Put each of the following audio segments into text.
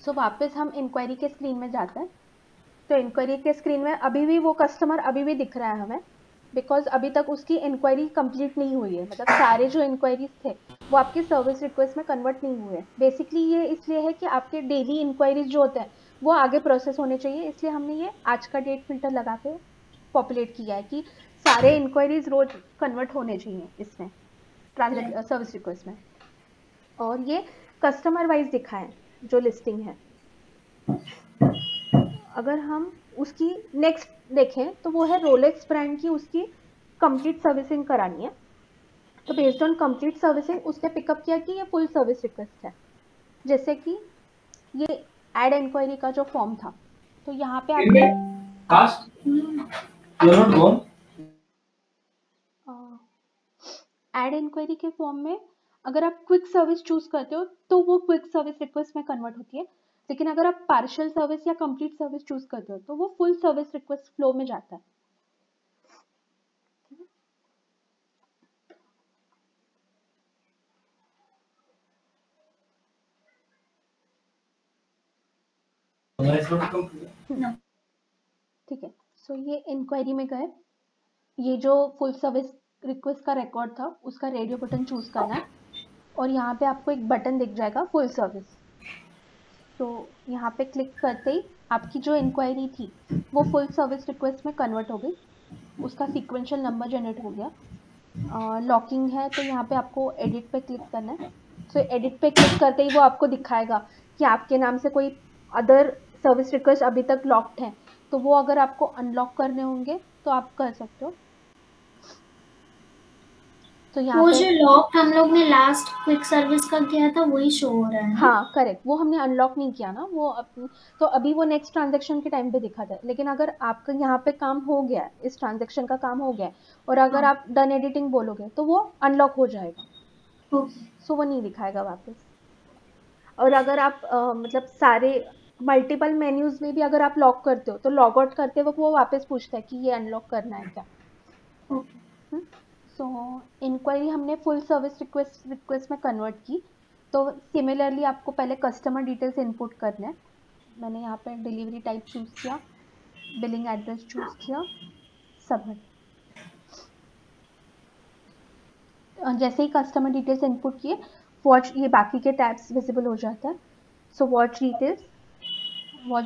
सो वापस हम इंक्वायरी के स्क्रीन में जाते हैं। तो इंक्वायरी के स्क्रीन में अभी भी वो कस्टमर अभी भी दिख रहा है हमें, बिकॉज अभी तक उसकी इंक्वायरी कंप्लीट नहीं हुई है, मतलब सारे जो इंक्वायरीज थे वो आपके सर्विस रिक्वेस्ट में कन्वर्ट नहीं हुए। बेसिकली ये इसलिए है कि आपके डेली इंक्वायरीज जो होते हैं वो आगे प्रोसेस होने चाहिए, इसलिए हमने ये आज का डेट फिल्टर लगा के पॉपुलेट किया है कि सारे इंक्वायरीज रोज कन्वर्ट होने चाहिए इसमें सर्विस रिक्वेस्ट में। और ये कस्टमर वाइज दिखा है जो लिस्टिंग है। अगर हम उसकी नेक्स्ट देखें तो वो है रोलेक्स ब्रांड की, उसकी कंप्लीट सर्विसिंग करानी है। तो बेस्ड ऑन कंप्लीट सर्विसिंग उसने पिकअप किया कि ये फुल सर्विस रिक्वेस्ट है। जैसे कि ये एड इंक्वायरी का जो फॉर्म था, तो यहाँ पे आपने एड इंक्वायरी के फॉर्म में अगर आप क्विक सर्विस चूज करते हो तो वो क्विक सर्विस रिक्वेस्ट में कन्वर्ट होती है, लेकिन अगर आप पार्शियल सर्विस या कंप्लीट सर्विस चूज करते हो तो वो फुल सर्विस रिक्वेस्ट फ्लो में जाता है। ठीक है, सो ये इंक्वायरी में गए, ये जो फुल सर्विस रिक्वेस्ट का रिकॉर्ड था उसका रेडियो बटन चूज करना है और यहाँ पे आपको एक बटन दिख जाएगा फुल सर्विस। तो यहाँ पे क्लिक करते ही आपकी जो इंक्वायरी थी वो फुल सर्विस रिक्वेस्ट में कन्वर्ट हो गई, उसका सीक्वेंशियल नंबर जनरेट हो गया। लॉकिंग है तो यहाँ पे आपको एडिट पे क्लिक करना है। तो एडिट पे क्लिक करते ही वो आपको दिखाएगा कि आपके नाम से कोई अदर सर्विस रिक्वेस्ट अभी तक लॉक्ड है, तो वो अगर आपको अनलॉक करने होंगे तो आप कर सकते हो। तो यहाँ वो पे जो लॉक हम लोग ने लास्ट क्विक सर्विस का किया था वही शो हो रहा है ना? हाँ करेक्ट, वो हमने अनलॉक नहीं किया ना, वो अपनी तो अभी वो नेक्स्ट ट्रांजेक्शन के टाइम पे दिखा जाए। लेकिन अगर आपका यहाँ पे काम हो गया है, इस ट्रांजेक्शन का काम हो गया है और अगर हाँ। आप डन एडिटिंग बोलोगे तो वो अनलॉक हो जाएगा। ओके। सो वो नहीं दिखाएगा वापस। और अगर आप मतलब सारे मल्टीपल मेन्यूज में भी अगर आप लॉक करते हो तो लॉग आउट करते वक्त वो वापस पूछता है कि ये अनलॉक करना है क्या। ओके। सो इंक्वायरी हमने फुल सर्विस रिक्वेस्ट में कन्वर्ट की। तो सिमिलरली आपको पहले कस्टमर डिटेल्स इनपुट करने हैं। मैंने यहाँ पे डिलीवरी टाइप चूज किया, बिलिंग एड्रेस चूज किया, सबमिट। जैसे ही कस्टमर डिटेल्स इनपुट किए वॉच ये बाकी के टैब्स विजिबल हो जाता है। सो वॉच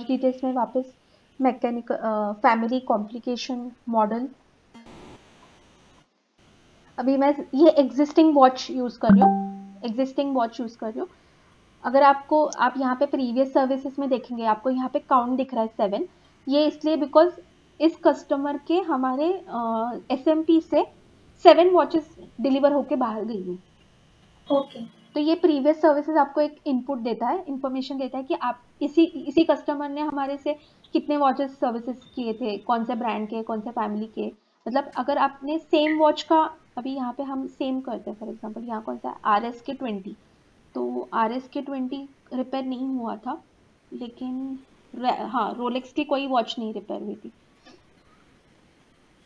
डिटेल्स में वापस मैकेनिक फैमिली कॉम्प्लिकेशन मॉडल। अभी मैं ये एग्जिस्टिंग वॉच यूज कर रही हूँ। अगर आपको आप यहाँ पे प्रीवियस सर्विसेज में देखेंगे आपको यहाँ पे काउंट दिख रहा है 7। ये इसलिए बिकॉज इस कस्टमर के हमारे SMP से 7 वॉचेस डिलीवर होके बाहर गई हैं। ओके। तो ये प्रीवियस सर्विसेज आपको एक इनपुट देता है, इंफॉर्मेशन देता है कि आप इसी कस्टमर ने हमारे से कितने वॉचेस सर्विसेज किए थे, कौन से ब्रांड के, कौन से फैमिली के। मतलब अगर आपने सेम वॉच का, अभी यहाँ पे हम सेम करते हैं, फॉर एग्जांपल यहाँ कौन सा है RSK20, तो RSK20 रिपेयर नहीं हुआ था, लेकिन हाँ रोलेक्स की कोई वॉच नहीं रिपेयर हुई थी।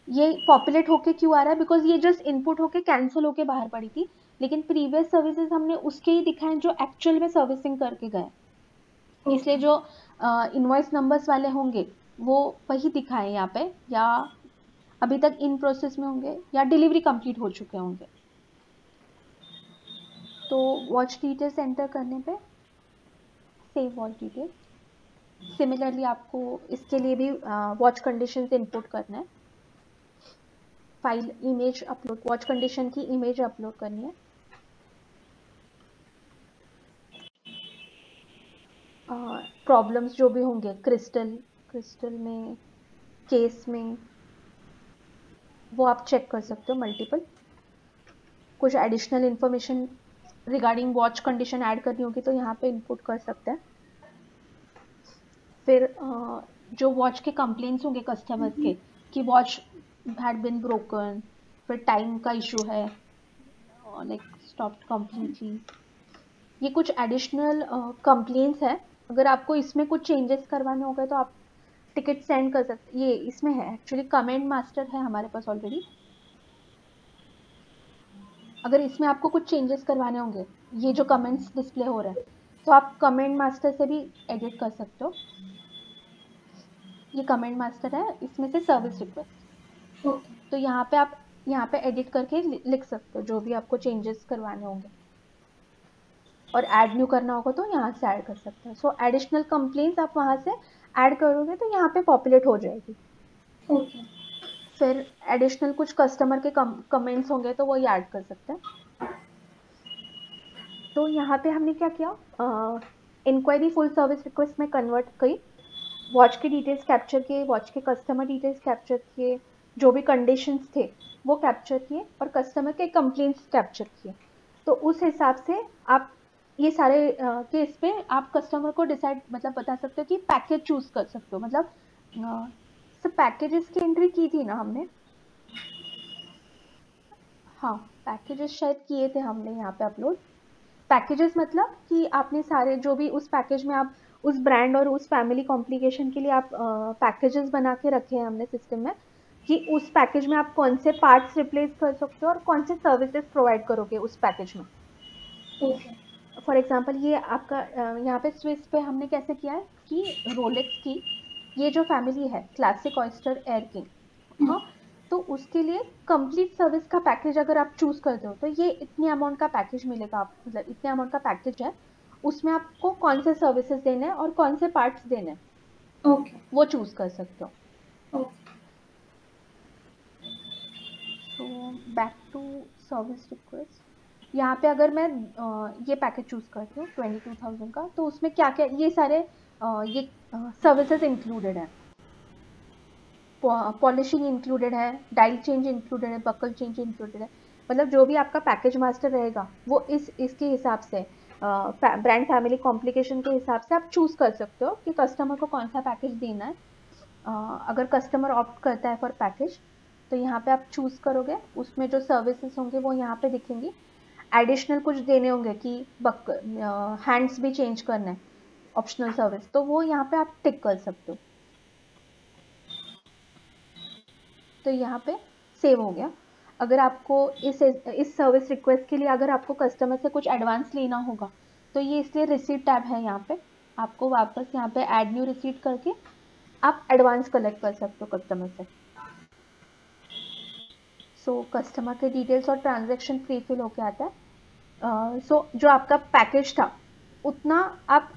ये पॉपुलेट होके क्यों आ रहा है, बिकॉज ये जस्ट इनपुट होके कैंसिल होके बाहर पड़ी थी, लेकिन प्रीवियस सर्विसेज हमने उसके ही दिखाए जो एक्चुअल में सर्विसिंग करके गए, इसलिए जो इनवॉइस नंबर्स वाले होंगे वो वही दिखाए यहाँ पे, या अभी तक इन प्रोसेस में होंगे या डिलीवरी कंप्लीट हो चुके होंगे। तो वॉच डिटेल्स एंटर करने पे सेव वॉच डिटेल्स। सिमिलरली आपको इसके लिए भी वॉच कंडीशन इनपुट करना है, file image upload, watch condition की इमेज अपलोड करनी है। प्रॉब्लम्स जो भी होंगे क्रिस्टल में, केस में, वो आप चेक कर सकते हो मल्टीपल। कुछ additional information regarding watch condition add करनी होगी तो यहाँ पे इनपुट कर सकते हैं। फिर जो वॉच के कंप्लेंट्स होंगे कस्टमर्स के कि वॉच हैड बीन ब्रोकन, फिर टाइम का इशू है, लाइक स्टॉप्ड कंप्लीटली, ये कुछ एडिशनल कंप्लेंट्स हैं। अगर आपको इसमें कुछ चेंजेस करवाने हो गए तो आप टिकट सेंड कर सकते। ये इसमें है एक्चुअली, कमेंट मास्टर है हमारे पास ऑलरेडी। अगर इसमें आपको कुछ चेंजेस करवाने होंगे, ये जो कमेंट्स डिस्प्ले हो रहे हैं तो आप कमेंट मास्टर से भी एडिट कर सकते हो। ये कमेंट मास्टर है, इसमें से सर्विस रिक्वेस्ट। ओके तो यहाँ पे आप यहाँ पे एडिट करके लिख सकते हो जो भी आपको चेंजेस करवाने होंगे, और ऐड न्यू करना होगा तो यहाँ से ऐड कर सकते हो। सो एडिशनल कंप्लेंट्स आप वहाँ से ऐड करोगे तो यहाँ पे पॉपुलेट हो जाएगी। ओके फिर एडिशनल कुछ कस्टमर के कमेंट्स होंगे तो वही ऐड कर सकते हैं। तो यहाँ पे हमने क्या किया, इंक्वायरी फुल सर्विस रिक्वेस्ट में कन्वर्ट करी, वॉच के डिटेल्स कैप्चर किए, वॉच के कस्टमर डिटेल्स कैप्चर किए, जो भी कंडीशंस थे वो कैप्चर किए, और कस्टमर के कंप्लेंट्स कैप्चर किए। तो उस हिसाब से आप ये सारे केस पे आप कस्टमर को डिसाइड मतलब बता सकते हो कि पैकेज चूज कर सकते हो। मतलब सब पैकेजेस की एंट्री की थी ना हमने, हाँ पैकेजेस शायद किए थे हमने यहाँ पे अपलोड। पैकेजेस मतलब कि आपने सारे जो भी उस पैकेज में आप उस ब्रांड और उस फैमिली कॉम्प्लिकेशन के लिए आप पैकेजेस बना के रखे हैं हमने सिस्टम में, कि उस पैकेज में आप कौन से पार्ट्स रिप्लेस कर सकते हो और कौन से सर्विसेज प्रोवाइड करोगे उस पैकेज में। ओके फॉर एग्जांपल ये आपका यहाँ पे स्विस पे हमने कैसे किया है कि रोलेक्स की ये जो फैमिली है क्लासिक ऑयस्टर एयर किंग, हाँ, तो उसके लिए कंप्लीट सर्विस का पैकेज अगर आप चूज करते हो तो ये इतने अमाउंट का पैकेज मिलेगा। आप मतलब इतने अमाउंट का पैकेज है, उसमें आपको कौन से सर्विसेज देने हैं और कौन से पार्ट्स देने हैं ओके वो चूज कर सकते हो। Okay so back to service request, यहाँ पे अगर मैं ये पैकेज चूज करती हूँ 22,000 का, तो उसमें क्या क्या ये सारे ये सर्विसेज इंक्लूडेड है। पॉलिशिंग इंक्लूडेड है, डायल चेंज इंक्लूडेड है, बकल चेंज इंक्लूडेड है। मतलब जो भी आपका पैकेज मास्टर रहेगा वो इसके हिसाब से ब्रांड फैमिली कॉम्प्लिकेशन के हिसाब से आप चूज कर सकते हो कि कस्टमर को कौन सा पैकेज देना है। अगर कस्टमर ऑप्ट करता है फॉर पैकेज तो यहाँ पे आप चूज करोगे, उसमें जो सर्विसेज होंगे वो यहाँ पे दिखेंगी। एडिशनल कुछ देने होंगे कि हैंड्स भी चेंज करना है, ऑप्शनल सर्विस, तो वो यहाँ पे आप टिक कर सकते हो। तो यहाँ पे सेव हो गया। अगर आपको इस सर्विस रिक्वेस्ट के लिए अगर आपको कस्टमर से कुछ एडवांस लेना होगा तो ये इसलिए रिसीट टैब है, यहाँ पे आपको वापस यहाँ पे ऐड न्यू रिसीट करके आप एडवांस कलेक्ट कर सकते हो कस्टमर से। सो कस्टमर के डिटेल्स और ट्रांजैक्शन फ्री फिल होके आता है। सो जो आपका पैकेज था उतना आप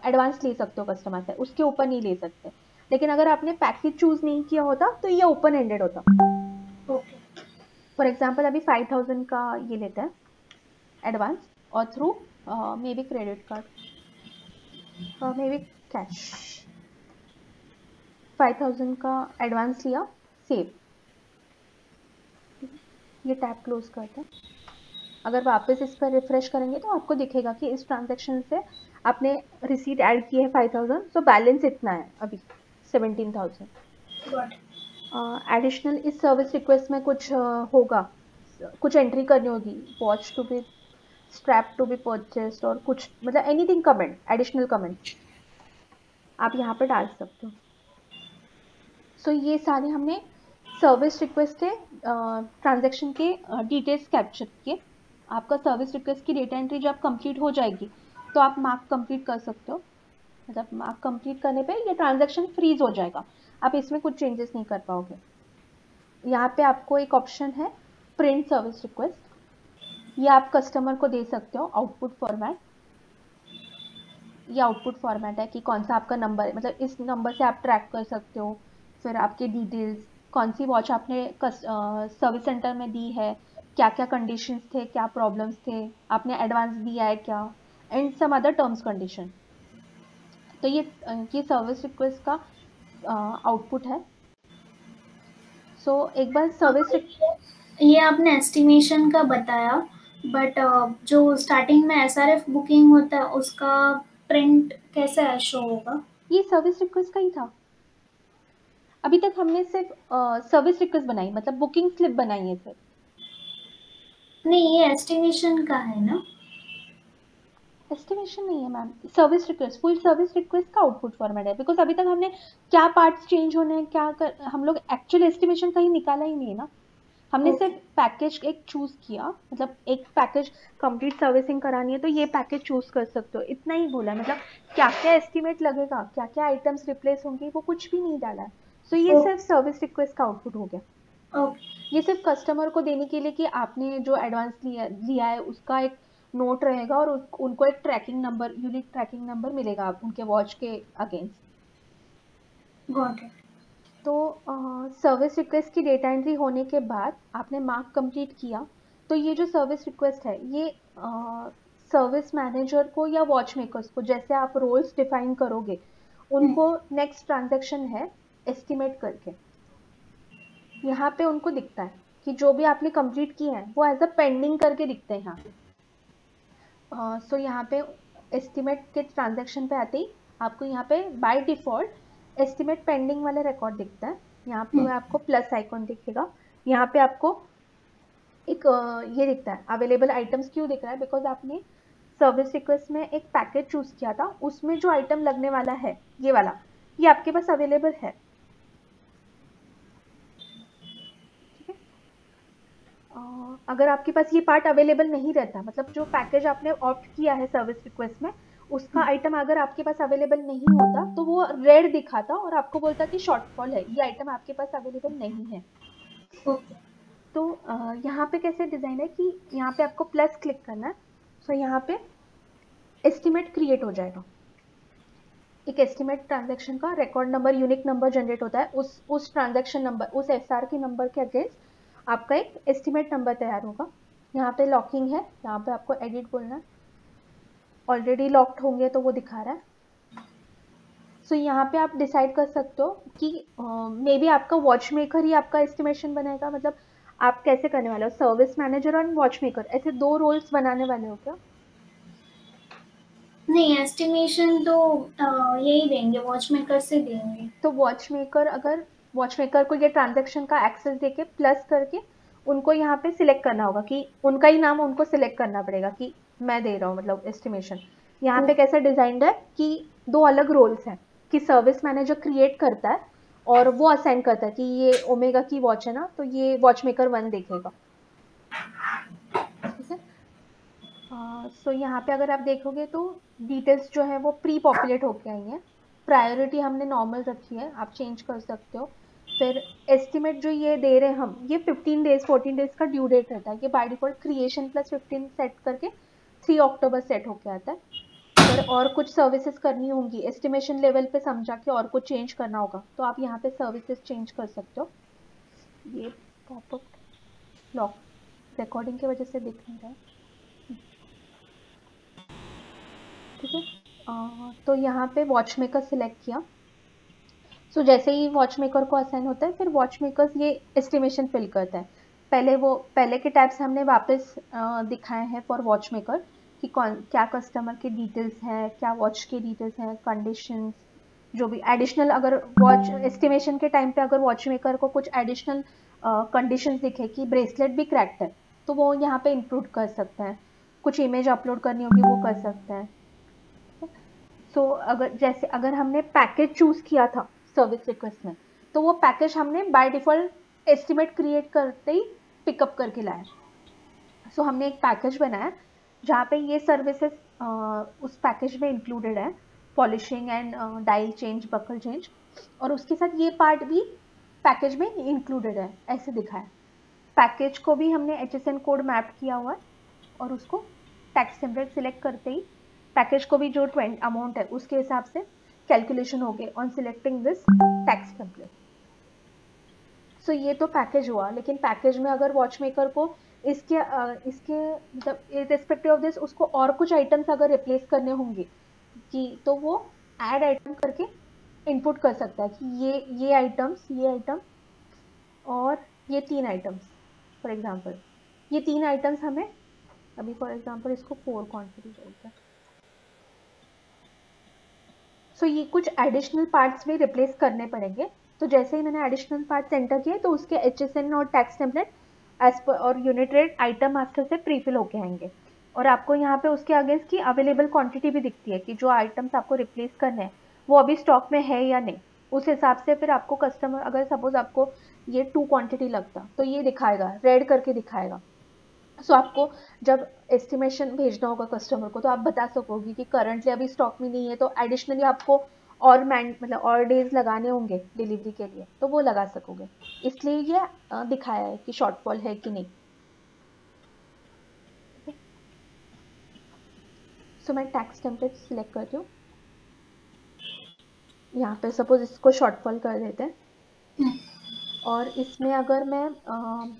एडवांस ले सकते हो कस्टमर से, उसके ऊपर नहीं ले सकते। लेकिन अगर आपने पैकेज चूज नहीं किया होता तो ये ओपन एंडेड होता। ओके फॉर एग्जांपल अभी 5,000 का ये लेते हैं एडवांस, और through may be credit card may be cash 5,000 का एडवांस लिया, सेव, ये टैब क्लोज करते हैं। अगर वापस इस पर रिफ्रेश करेंगे तो आपको दिखेगा कि इस ट्रांजैक्शन से आपने रिसीट ऐड की है 5,000, सो बैलेंस इतना है अभी 17,000। एडिशनल इस सर्विस रिक्वेस्ट में कुछ होगा, कुछ एंट्री करनी होगी, watch to be strap to be purchased और कुछ मतलब एनीथिंग कमेंट, एडिशनल कमेंट आप यहाँ पे डाल सकते हो। सो ये सारे हमने सर्विस रिक्वेस्ट के ट्रांजैक्शन के डिटेल्स कैप्चर किए। आपका सर्विस रिक्वेस्ट की डेटा एंट्री जब कंप्लीट हो जाएगी तो आप मार्क कंप्लीट कर सकते हो। मतलब मार्क कंप्लीट करने पे ये ट्रांजैक्शन फ्रीज हो जाएगा, आप इसमें कुछ चेंजेस नहीं कर पाओगे। यहाँ पे आपको एक ऑप्शन है प्रिंट सर्विस रिक्वेस्ट, ये आप कस्टमर को दे सकते हो आउटपुट फॉर्मेट। ये आउटपुट फॉर्मेट है कि कौन सा आपका नंबर है, मतलब इस नंबर से आप ट्रैक कर सकते हो। फिर आपके डिटेल्स, कौन सी वॉच आपने सर्विस सेंटर में दी है, क्या क्या कंडीशंस थे, क्या प्रॉब्लम्स थे, आपने एडवांस दिया है क्या, and some other terms condition. तो ये सर्विस रिक्वेस्ट का आउटपुट है। सो एक बार सर्विस ये आपने एस्टिमेशन का बताया, बट जो स्टार्टिंग में एसआरएफ बुकिंग होता है उसका प्रिंट कैसे शो होगा? ये सर्विस रिक्वेस्ट का ही था। अभी तक हमने सिर्फ सर्विस रिक्वेस्ट बनाई, मतलब बुकिंग स्लिप बनाई है सिर्फ। नहीं, ये एस्टिमेशन का है ना? एस्टिमेशन नहीं है ma'am, service request, full service request का आउटपुट फॉर्मेट है। बिकॉज अभी तक हमने क्या पार्ट्स चेंज होने हैं, क्या हम लोग एक्चुअल एस्टिमेशन कहीं निकाला ही नहीं है ना। हमने ओके। सिर्फ पैकेज एक चूज किया, मतलब एक पैकेज कंप्लीट सर्विसिंग करानी है तो ये पैकेज चूज कर सकते हो, इतना ही बोला है। मतलब क्या क्या एस्टिमेट लगेगा, क्या क्या आइटम्स रिप्लेस होंगे, वो कुछ भी नहीं डाला है। सो ये सिर्फ सर्विस रिक्वेस्ट का आउटपुट हो गया। ओके। ये सिर्फ कस्टमर को देने के लिए कि आपने जो एडवांस लिया है उसका एक नोट रहेगा, और उनको एक tracking number, unique tracking number मिलेगा आप उनके वॉच के अगेंस्ट। Got it. तो सर्विस रिक्वेस्ट की डेटा एंट्री होने के बाद आपने मार्क कंप्लीट किया, तो ये जो सर्विस रिक्वेस्ट है ये सर्विस मैनेजर को या वॉच मेकर्स को, जैसे आप रोल्स डिफाइन करोगे, उनको नेक्स्ट ट्रांजैक्शन है एस्टिमेट करके यहाँ पे उनको दिखता है कि जो भी आपने कंप्लीट किए हैं वो एज अ पेंडिंग करके दिखते हैं यहाँ पे। सो यहाँ पे एस्टिमेट के ट्रांजैक्शन पे आते ही आपको यहाँ पे बाय डिफॉल्ट एस्टिमेट पेंडिंग वाला रिकॉर्ड दिखता है। यहाँ पे आपको प्लस आइकॉन दिखेगा, यहाँ पे आपको एक ये दिखता है अवेलेबल आइटम्स। क्यों दिख रहा है? बिकॉज आपने सर्विस रिक्वेस्ट में एक पैकेज चूज किया था, उसमें जो आइटम लगने वाला है ये वाला, ये आपके पास अवेलेबल है। अगर आपके पास ये पार्ट अवेलेबल नहीं रहता, मतलब जो पैकेज आपने ऑप्ट किया है सर्विस रिक्वेस्ट में, उसका आइटम अगर आपके पास अवेलेबल नहीं होता तो वो रेड दिखाता और आपको बोलता कि शॉर्टफॉल है, ये आइटम आपके पास अवेलेबल नहीं है। ओके। तो यहाँ पे कैसे डिजाइन है कि यहाँ पे आपको प्लस क्लिक करना है, तो यहाँ पे एस्टिमेट क्रिएट हो जाएगा। एक एस्टिमेट ट्रांजैक्शन का record number, unique number generate होता है, उस ट्रांजैक्शन नंबर, उस एसआर के नंबर के अगेंस्ट आपका एक एस्टिमेट नंबर तैयार होगा। यहाँ पे लॉकिंग है, यहाँ पे आपको एडिट बोलना है, ऑलरेडी लॉक्ड होंगे तो वो दिखा रहा है। सो यहाँ पे आप डिसाइड कर सकते हो कि मे बी आपका वॉच मेकर ही आपका एस्टिमेशन बनाएगा। मतलब आप कैसे करने वाले हो, सर्विस मैनेजर और वॉच मेकर ऐसे दो रोल्स बनाने वाले हो क्या? नहीं, एस्टिमेशन तो यही देंगे, वॉच मेकर से देंगे। तो वॉच मेकर, अगर वॉच मेकर को ये ट्रांजैक्शन का एक्सेस देके प्लस करके उनको यहाँ पे सिलेक्ट करना होगा, कि उनका ही नाम उनको सिलेक्ट करना पड़ेगा कि मैं दे रहा हूँ मतलब एस्टिमेशन। यहाँ पे कैसा डिजाइंड है कि दो अलग रोल्स हैं, कि सर्विस मैनेजर क्रिएट करता है और वो असाइन करता है कि ये ओमेगा की वॉच है ना, तो ये वॉच मेकर 1 देखेगा। ठीक है। सो यहाँ पे अगर आप देखोगे तो डिटेल्स जो है वो प्री पॉपुलेट होके आई हैं। प्रायोरिटी हमने नॉर्मल रखी है, आप चेंज कर सकते हो। फिर एस्टिमेट जो ये दे रहे हैं हम, ये 15 डेज 14 डेज का ड्यू डेट रहता है। ये by default creation plus 15 set करके 3 अक्टूबर सेट होके आता है। अगर और कुछ सर्विसेज करनी होंगी एस्टिमेशन लेवल पे समझा के, और कुछ चेंज करना होगा तो आप यहाँ पे सर्विसेज चेंज कर सकते हो। ये पॉपअप लॉक रिकॉर्डिंग की वजह से दिख नहीं रहा है, ठीक है। तो यहाँ पे वॉच मेकर सिलेक्ट किया। सो जैसे ही वॉच मेकर को असाइन होता है, फिर वॉच मेकर ये एस्टिमेशन फिल करता है। पहले के टाइप्स हमने वापस दिखाए हैं फॉर वॉच मेकर कि कौन क्या कस्टमर के डिटेल्स हैं, क्या वॉच के डिटेल्स हैं, कंडीशंस, जो भी एडिशनल, अगर वॉच एस्टिमेशन के टाइम पे अगर वॉच मेकर को कुछ एडिशनल कंडीशंस दिखे कि ब्रेसलेट भी क्रैक्ड है, तो वो यहाँ पे इंक्लूड कर सकते हैं। कुछ इमेज अपलोड करनी होगी वो कर सकते हैं। सो अगर हमने पैकेज चूज किया था सर्विस रिक्वेस्ट में, तो वो पैकेज हमने बाय डिफॉल्ट एस्टिमेट क्रिएट करते ही पिकअप करके लाया। सो हमने एक पैकेज बनाया जहाँ पे ये सर्विसेज उस पैकेज में इंक्लूडेड है, polishing and dial change, buckle change, और उसके साथ ये पार्ट भी पैकेज में इंक्लूडेड है, ऐसे दिखा है। पैकेज को भी हमने HSN कोड मैप किया हुआ है, और उसको टैक्स टेम्पलेट सिलेक्ट करते ही पैकेज को भी जो अमाउंट है उसके हिसाब से कैलकुलेशन हो गए on selecting this tax template. So ये तो पैकेज हुआ, लेकिन पैकेज में अगर वॉच मेकर को इसके मतलब इररिस्पेक्टिव ऑफ दिस उसको और कुछ आइटम्स अगर रिप्लेस करने होंगे कि, तो वो ऐड आइटम करके इनपुट कर सकता है कि ये आइटम और ये 3 आइटम्स, फॉर एग्जांपल ये 3 आइटम्स हमें अभी फॉर एग्जांपल इसको 4 क्वांटिटी बोलते हैं। सो ये कुछ एडिशनल पार्ट्स में रिप्लेस करने पड़ेंगे। तो जैसे ही मैंने एडिशनल पार्ट्स एंटर किए तो उसके HSN और टैक्स टेम्पलेट एज पर और यूनिट रेट आइटम मास्टर से प्रीफिल होके आएंगे, और आपको यहाँ पे उसके अगेंस्ट की अवेलेबल क्वांटिटी भी दिखती है कि जो आइटम्स आपको रिप्लेस करने हैं वो अभी स्टॉक में है या नहीं। उस हिसाब से फिर आपको कस्टमर, अगर सपोज आपको ये 2 क्वांटिटी लगता, तो ये दिखाएगा, रेड करके दिखाएगा। सो आपको जब एस्टिमेशन भेजना होगा कस्टमर को, तो आप बता सकोगे कि करंटली अभी स्टॉक में नहीं है, तो एडिशनली आपको और मतलब और डेज लगाने होंगे डिलीवरी के लिए, तो वो लगा सकोगे। इसलिए ये दिखाया है कि शॉर्टफॉल है कि नहीं। सो मैं टैक्स टेम्पलेट सिलेक्ट करती हूँ। यहाँ पे सपोज इसको शॉर्टफॉल कर देते हैं, और इसमें अगर मैं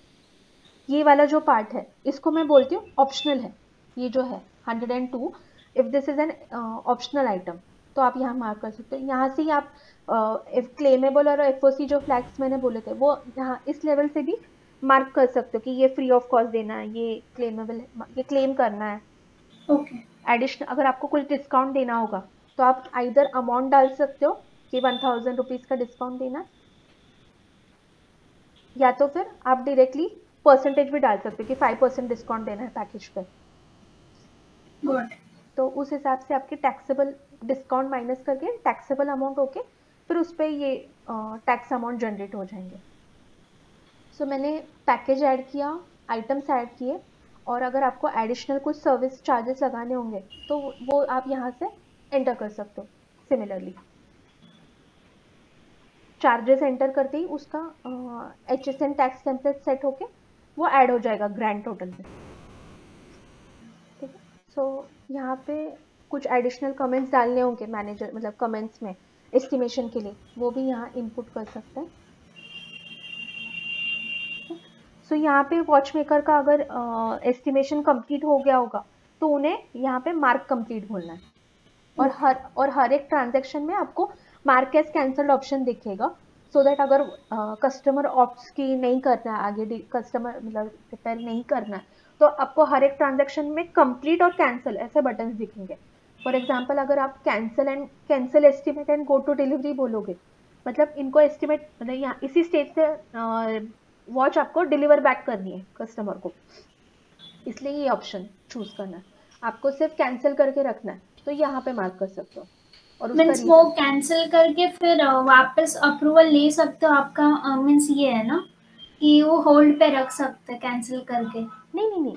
ये वाला जो पार्ट है इसको मैं बोलती हूँ ऑप्शनल है। ये जो है 102, if this is an optional item, तो आप यहाँ मार्क कर सकते हो। यहाँ से ही आप इफ क्लेमेबल और एफओसी जो फ्लैग्स मैंने बोले थे वो यहाँ इस लेवल से भी मार्क कर सकते हो कि ये फ्री ऑफ कॉस्ट देना है, ये क्लेमेबल है, ये क्लेम करना है। ओके। एडिशनल अगर आपको कुछ डिस्काउंट देना होगा तो आप आइदर अमाउंट डाल सकते हो कि 1000 रुपीज का डिस्काउंट देना है, या तो फिर आप डायरेक्टली परसेंटेज भी डाल सकते हो कि 5% डिस्काउंट देना है पैकेज पे। गुड। तो उस हिसाब से आपके टैक्सेबल डिस्काउंट माइनस करके टैक्सेबल अमाउंट होके फिर उस पर ये टैक्स अमाउंट जनरेट हो जाएंगे। सो मैंने पैकेज ऐड किया, आइटम्स ऐड किए, और अगर आपको एडिशनल कुछ सर्विस चार्जेस लगाने होंगे तो वो आप यहाँ से एंटर कर सकते हो। सिमिलरली चार्जेस एंटर करते ही उसका HSN टैक्स टेम्पलेट सेट होके वो ऐड हो जाएगा ग्रैंड टोटल में। ठीक है। सो यहाँ पे कुछ एडिशनल कमेंट्स डालने होंगे मैनेजर, मतलब कमेंट्स में एस्टिमेशन के लिए, वो भी यहाँ इनपुट कर सकते हैं। सो यहाँ पे वॉच मेकर का अगर एस्टिमेशन कंप्लीट हो गया होगा तो उन्हें यहाँ पे मार्क कंप्लीट बोलना है, और हर एक ट्रांजैक्शन में आपको मार्क एज कैंसल्ड ऑप्शन दिखेगा, सो दैट अगर कस्टमर ऑप्ट्स की नहीं करना है आगे, कस्टमर मतलब रिपेयर नहीं करना है, तो आपको हर एक ट्रांजैक्शन में कंप्लीट और कैंसिल ऐसे बटन दिखेंगे। फॉर एग्जांपल अगर आप cancel estimate and go to delivery बोलोगे, मतलब इनको एस्टिमेट मतलब यहाँ इसी स्टेज से वॉच आपको डिलीवर बैक करनी है कस्टमर को, इसलिए ये ऑप्शन चूज करना है। आपको सिर्फ कैंसिल करके रखना है तो यहाँ पे मार्क कर सकते हो। और मीन्स वो कैंसिल करके फिर वापस अप्रूवल ले सकते हो आपका, मीन्स ये है ना कि वो होल्ड पे रख सकते हैं कैंसिल करके? नहीं,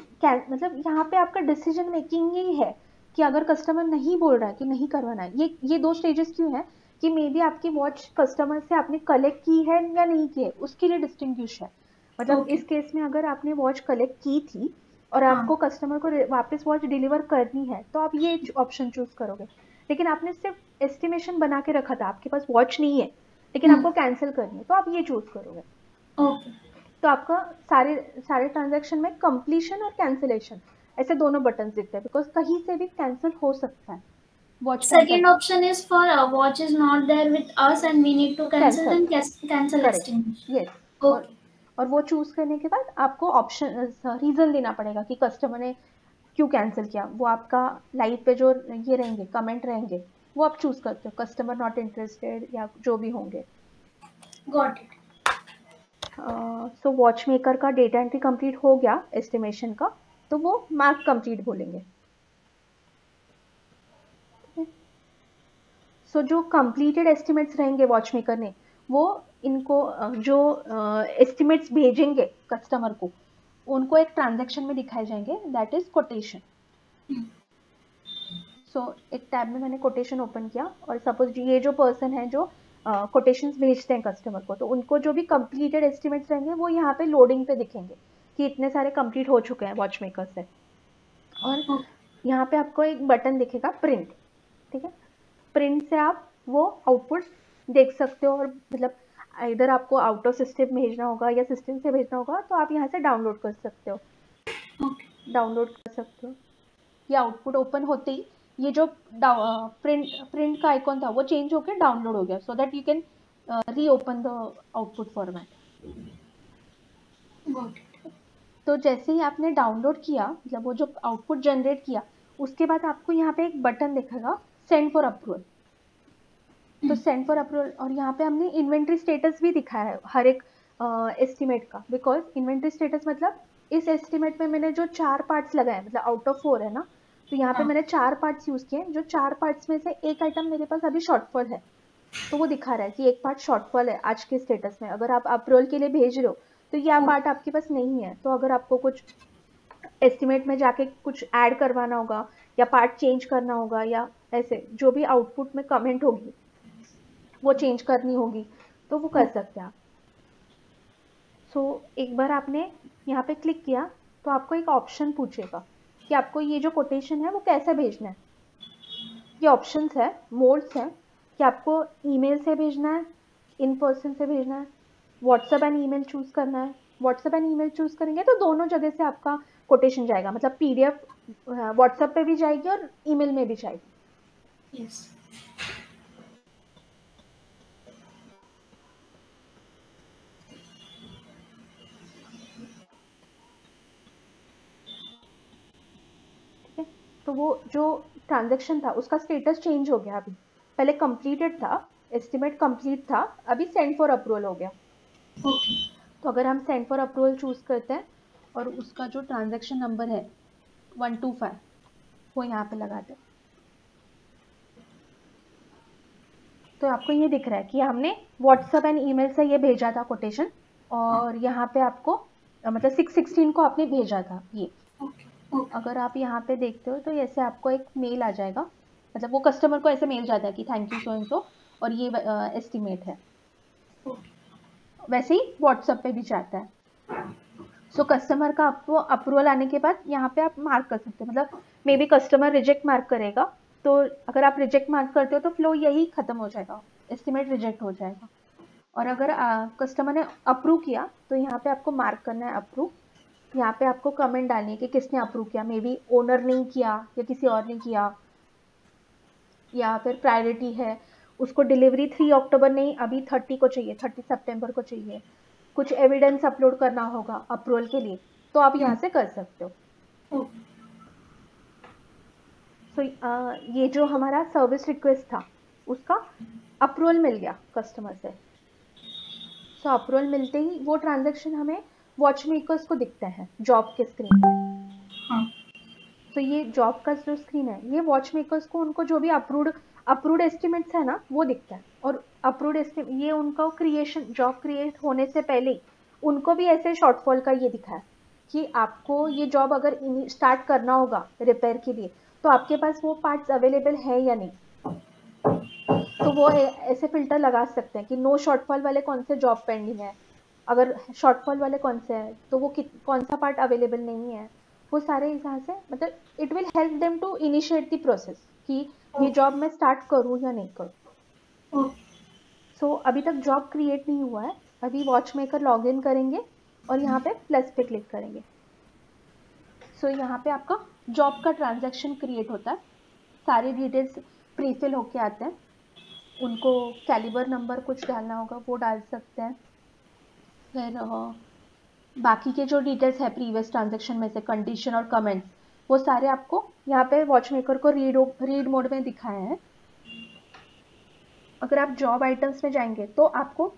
मतलब यहाँ पे आपका डिसीजन मेकिंग ही है कि अगर कस्टमर नहीं बोल रहा है कि नहीं करवाना है, ये 2 स्टेजेस क्यों है कि मे बी आपकी वॉच कस्टमर से आपने कलेक्ट की है या नहीं की है, उसके लिए डिस्टिंग्विश है। मतलब इस केस में अगर आपने वॉच कलेक्ट की थी और आपको कस्टमर को वापस वॉच डिलीवर करनी है तो आप ये ऑप्शन चूज करोगे। लेकिन आपने सिर्फ एस्टिमेशन बना के रखा था, आपके पास वॉच नहीं है लेकिन आपको कैंसिल करनी है, तो आप ये चूज करोगे। तो आपका सारे ट्रांजैक्शन में कंप्लीशन और कैंसिलेशन ऐसे दोनों बटन दिखते हैं, बिकॉज कहीं से भी कैंसिल हो सकता है। Watch second option is for watch is not there with us and we need to cancel, then cancel estimation. Yes. और वो चूज करने के बाद आपको ऑप्शन रीजन देना पड़ेगा कि कस्टमर ने क्यों कैंसिल किया। वो आपका लाइव पे जो ये रहेंगे कमेंट रहेंगे वो आप चूज करते हो, कस्टमर नॉट इंटरेस्टेड या जो भी होंगे। Got it. So watch maker का डेटा एंट्री कंप्लीट हो गया एस्टिमेशन का, तो वो मार्क कंप्लीट बोलेंगे। सो जो कंप्लीटेड एस्टिमेट्स रहेंगे वॉच मेकर ने, वो इनको जो एस्टिमेट्स भेजेंगे कस्टमर को, उनको एक ट्रांजैक्शन में दिखाए जाएंगे, दैट इज कोटेशन। सो एक टैब में मैंने कोटेशन ओपन किया, और सपोज ये जो पर्सन है जो कोटेशंस भेजते हैं कस्टमर को, तो उनको जो भी कंप्लीटेड एस्टिमेट्स रहेंगे वो यहाँ पे लोडिंग पे दिखेंगे कि इतने सारे कंप्लीट हो चुके हैं वॉच मेकर से। और यहाँ पे आपको एक बटन दिखेगा प्रिंट। ठीक है, प्रिंट से आप वो आउटपुट देख सकते हो, और मतलब इधर आपको आउट ऑफ सिस्टम भेजना होगा या सिस्टम से भेजना होगा तो आप यहाँ से डाउनलोड कर सकते हो। डाउनलोड कर सकते हो। ये आउटपुट ओपन होते ही ये जो प्रिंट का आइकॉन था वो चेंज होकर डाउनलोड हो गया, so that you can reopen the output format. तो जैसे ही आपने डाउनलोड किया, मतलब वो जो आउटपुट जनरेट किया, उसके बाद आपको यहाँ पे एक बटन दिखेगा सेंड फॉर अप्रूवल। तो सेंड फॉर अप्रूवल, और यहाँ पे हमने इन्वेंट्री स्टेटस भी दिखाया है हर एक एस्टिमेट का, बिकॉज इन्वेंट्री स्टेटस मतलब इस एस्टिमेट में मैंने जो 4 पार्ट्स लगाए, मतलब आउट ऑफ 4 है ना, तो यहाँ पे मैंने 4 पार्ट्स यूज किए, जो 4 पार्ट्स में से एक आइटम मेरे पास अभी शॉर्टफॉल है, तो वो दिखा रहा है कि एक पार्ट शॉर्टफॉल है आज के स्टेटस में। अगर आप अप्रूवल के लिए भेज रहे हो तो ये पार्ट आपके पास नहीं है, तो अगर आपको कुछ एस्टिमेट में जाके कुछ ऐड करवाना होगा या पार्ट चेंज करना होगा या ऐसे जो भी आउटपुट में कमेंट होगी वो चेंज करनी होगी तो वो कर सकते हैं आप। सो एक बार आपने यहाँ पे क्लिक किया तो आपको एक ऑप्शन पूछेगा कि आपको ये जो कोटेशन है वो कैसे भेजना है। ये ऑप्शंस है, मोड्स हैं कि आपको ईमेल से भेजना है, इन पर्सन से भेजना है, व्हाट्सएप एंड ईमेल चूज करना है। व्हाट्सएप एंड ईमेल चूज करेंगे तो दोनों जगह से आपका कोटेशन जाएगा, मतलब पीडीएफ व्हाट्सएप पे भी जाएगी और ईमेल में भी जाएगी। यस। ठीक है, तो वो जो ट्रांजैक्शन था उसका स्टेटस चेंज हो गया। अभी पहले कंप्लीटेड था, एस्टिमेट कंप्लीट था, अभी सेंड फॉर अप्रूवल हो गया। ओके। तो अगर हम सेंड फॉर अप्रूवल चूज करते हैं और उसका जो ट्रांजैक्शन नंबर है 125 वो यहाँ पे लगाते हैं तो आपको ये दिख रहा है कि हमने व्हाट्सएप एंड ईमेल से ये भेजा था कोटेशन, और यहाँ पे आपको मतलब 616 को आपने भेजा था ये। अगर आप यहाँ पे देखते हो तो ऐसे आपको एक मेल आ जाएगा, मतलब वो कस्टमर को ऐसे मेल जाता है कि thank you so and so और ये एस्टिमेट है। वैसे ही व्हाट्सएप पे भी जाता है। सो कस्टमर का आपको अप्रूवल आने के बाद यहाँ पे आप मार्क कर सकते हैं, मतलब may be customer reject mark करेगा तो अगर आप रिजेक्ट मार्क करते हो तो फ्लो यही खत्म हो जाएगा, एस्टिमेट रिजेक्ट हो जाएगा। और अगर कस्टमर ने अप्रूव किया तो यहाँ पे आपको मार्क करना है अप्रूव। यहाँ पे आपको कमेंट डालनी है कि किसने अप्रूव किया, मे बी ओनर ने किया या किसी और ने किया, या फिर प्रायोरिटी है उसको डिलीवरी 3 अक्टूबर नहीं अभी 30 को चाहिए, 30 सितंबर को चाहिए, कुछ एविडेंस अपलोड करना होगा अप्रूवल के लिए तो आप यहाँ से कर सकते हो। सो ये जो हमारा सर्विस रिक्वेस्ट था उसका अप्रूवल मिल गया कस्टमर से। सो अप्रूवल मिलते ही वो ट्रांजैक्शन हमें वॉच मेकर्स को दिखते हैं जॉब के स्क्रीन पे। तो ये जॉब का जो स्क्रीन है ये वॉच मेकर्स को उनको जो भी अप्रूव्ड एस्टिमेट्स है ना वो दिखता है, और अप्रूव्ड एस्टिमेट ये उनका क्रिएशन जॉब क्रिएट होने से पहले ही उनको भी ऐसे शॉर्टफॉल का ये दिखा है कि आपको ये जॉब अगर स्टार्ट करना होगा रिपेयर के लिए तो आपके पास वो पार्ट्स अवेलेबल है या नहीं। तो वो ऐसे फिल्टर लगा सकते हैं कि नो शॉर्टफॉल वाले कौन से जॉब पेंडिंग है, अगर शॉर्टफॉल वाले कौन से हैं तो वो कौन सा पार्ट अवेलेबल नहीं है, वो सारे हिसाब से मतलब it will help them to initiate the process कि ये जॉब मैं स्टार्ट करूँ या नहीं करूँ। सो अभी तक जॉब क्रिएट नहीं हुआ है, अभी वॉच मेकर लॉग इन करेंगे और यहाँ पे प्लस पे क्लिक करेंगे। सो यहाँ पे आपका जॉब का ट्रांजैक्शन क्रिएट होता है, सारे डिटेल्स प्रीफिल होके आते हैं, उनको कैलिबर नंबर कुछ डालना होगा वो डाल सकते हैं, फिर बाकी के जो डिटेल्स है प्रीवियस ट्रांजैक्शन में से कंडीशन और कमेंट्स वो सारे आपको यहाँ पे वॉच मेकर को रीड मोड में दिखाए हैं। अगर आप जॉब आइटम्स में जाएंगे तो आपको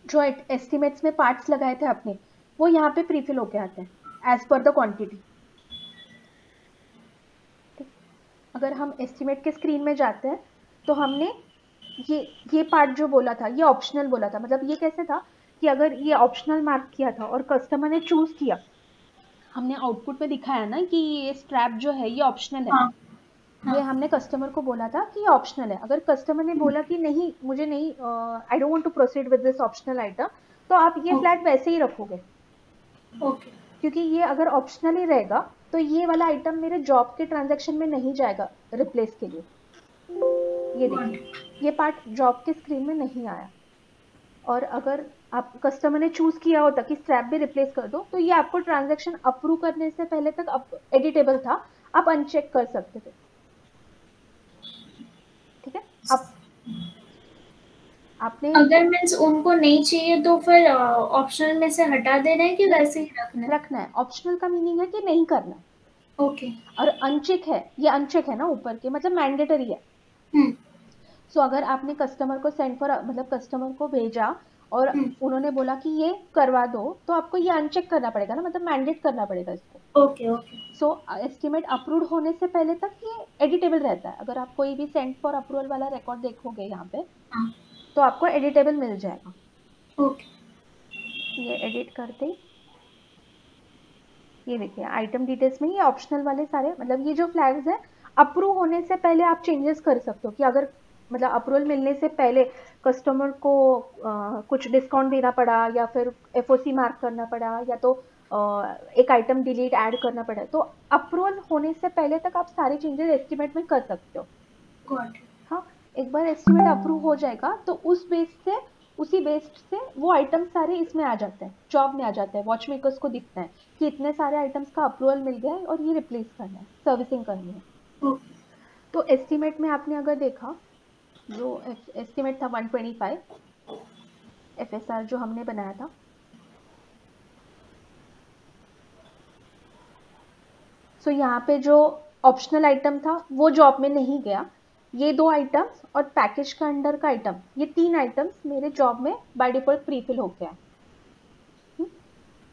जो एस्टिमेट्स में पार्ट्स लगाए थे आपने वो यहाँ पे प्रीफिल होके आते हैं एज पर द क्वांटिटी। अगर हम एस्टिमेट के स्क्रीन में जाते हैं तो हमने ये पार्ट जो बोला था ये ऑप्शनल बोला था, मतलब ये कैसे था कि अगर ये ऑप्शनल मार्क किया था और कस्टमर ने चूज किया, हमने आउटपुट में दिखाया ना कि ये स्ट्रैप जो है ये ऑप्शनल है। ये हमने कस्टमर को बोला था कि ये ऑप्शनल है। अगर कस्टमर ने बोला कि नहीं मुझे नहीं, I don't want to proceed with this optional item, तो आप ये फ्लैग वैसे ही रखोगे। क्योंकि ये अगर ऑप्शनल ही रहेगा तो ये वाला आइटम मेरे जॉब के ट्रांजैक्शन में नहीं जाएगा रिप्लेस के लिए। ये देखिए ये पार्ट जॉब के स्क्रीन में नहीं आया, और अगर आप कस्टमर ने चूज किया होता कि स्ट्रैप भी रिप्लेस कर दो तो ये आपको ट्रांजैक्शन अप्रूव करने से पहले तक एडिटेबल था, आप अनचेक कर सकते थे। ठीक है, अब आपने अगर मीन्स उनको नहीं चाहिए तो फिर ऑप्शनल में से हटा देना है कि वैसे ही रखना है। ऑप्शनल का मीनिंग है कि नहीं करना। ओके। और अनचेक है, ये अनचेक है ना ऊपर के, मतलब मैंडेटरी है। सो अगर आपने कस्टमर को सेंड फॉर मतलब कस्टमर को भेजा और उन्होंने बोला कि ये करवा दो तो आपको ये अनचेक करना पड़ेगा ना, मतलब मैंडेट करना पड़ेगा इसको। Okay okay. So estimate approve होने से पहले तक ये एडिटेबल रहता है। अगर आप कोई भी सेंड फॉर अप्रूवल वाला रिकॉर्ड देखोगे यहाँ पे, हाँ तो आपको एडिटेबल मिल जाएगा। ओके। ये एडिट करते ही ये देखिए आइटम डिटेल्स में ये ऑप्शनल वाले सारे, मतलब ये जो फ्लैग्स है अप्रूव होने से पहले आप चेंजेस कर सकते हो कि अगर मतलब अप्रूवल मिलने से पहले कस्टमर को कुछ डिस्काउंट देना पड़ा या फिर एफओसी मार्क करना पड़ा या तो एक आइटम डिलीट ऐड करना पड़ा, तो अप्रूवल होने से पहले तक आप सारे चेंजेस एस्टिमेट में कर सकते हो। गॉट। हाँ, एक बार एस्टिमेट अप्रूव हो जाएगा तो उसी बेस्ड से वो आइटम सारे इसमें आ जाते हैं, जॉब में आ जाते हैं। वॉच मेकर्स को दिखता है कि इतने सारे आइटम्स का अप्रूवल मिल गया है और ये रिप्लेस करना है, सर्विसिंग करनी है। ओके। तो एस्टिमेट में आपने अगर देखा, जो एस्टिमेट था 125 एफएसआर जो हमने बनाया था, सो यहाँ पे जो ऑप्शनल आइटम था वो जॉब में नहीं गया। ये 2 आइटम्स और पैकेज का अंडर का आइटम, ये 3 आइटम्स मेरे जॉब में बाय डिफॉल्ट प्रीफिल हो गया है।